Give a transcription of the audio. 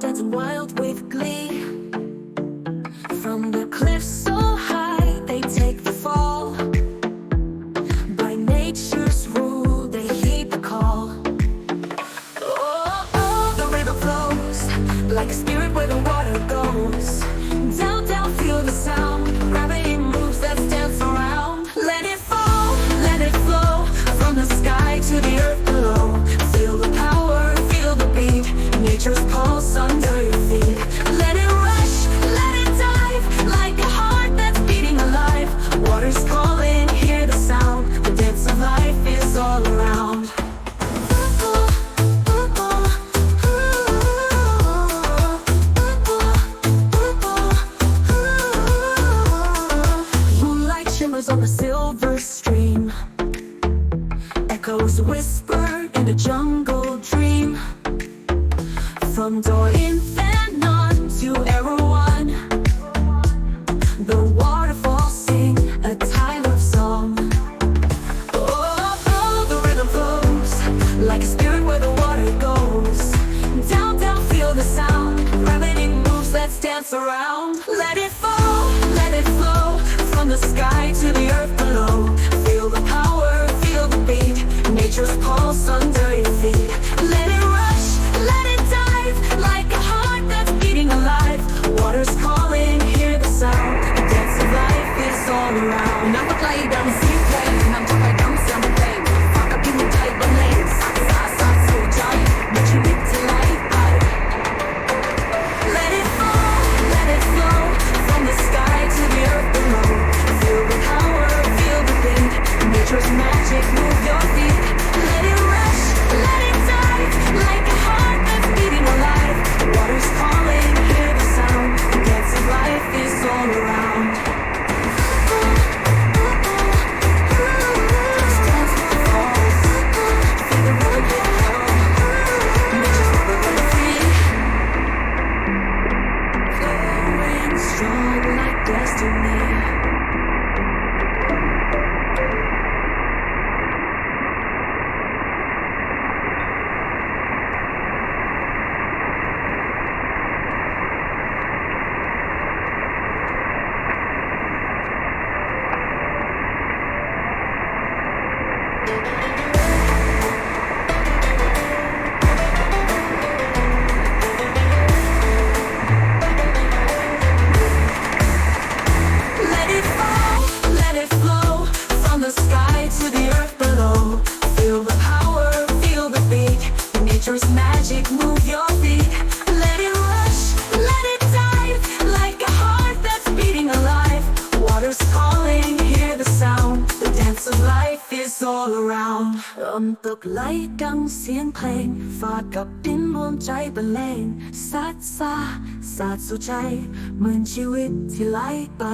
dance and wild with glee. From the cliffs so high, they take the fall. By nature's rule, they heed the call. Oh, oh, the river flows like a spirit where the water goes. Down, down, feel the sound. Gravity moves, let's dance around. Let it fall, let it flow. From the sky to the earth below. Feel the power, feel the beat. Nature's pulse under your feet. Let it rush, let it dive. Like a heart that's beating alive. Water's calling, hear the sound. The dance of life is all around. Moonlight shimmers on the silver stream. Echoes whisper in the jungle dream. From door infinite to arrow one, the waterfall sing a time of song. Oh, oh, the rhythm flows like a spirit where the water goes. Down, down, feel the sound. Gravity moves, let's dance around. Let it fall, let it flow. From the sky to the earth below. Feel the power, feel the beat. Nature's pulse under your feet. Let it rush, let it dive. Like a heart that's beating alive. Water's calling, hear the sound. The dance of life is all around. น้ำก็ไหลดังเสียงเพลงนำทางไปดังเสียงเพลงฝากกับพิมพ์ใจบรรเลงสาสาสู่ใจมีชีวิตที่ไหลไป Let it fall, let it flow. From the sky to the earth below. Feel the power, feel the beat. Nature's magic, move your feet. Let it rush, let it dive. Like a heart that's beating alive. Water's calling, hear the sound. The dance of life is all around. Just dance with the falls. Feel the rhythm hit home. Nature's rhythm free. Flowing strong like destiny. Let it fall, let it flow. From the sky to the earth below. Feel the power, feel the beat. Nature's magic, move your feet. Let it rush, let it dive. Like a heart that's beating alive. Water's calling, hear the sound. The dance of life is all around. ลมตกไหลดังเสียงเพลงฝากกับดินรวมใจบรรเลงซัดซาสาดสู่ใจเหมือนชีวิตที่ไหลไป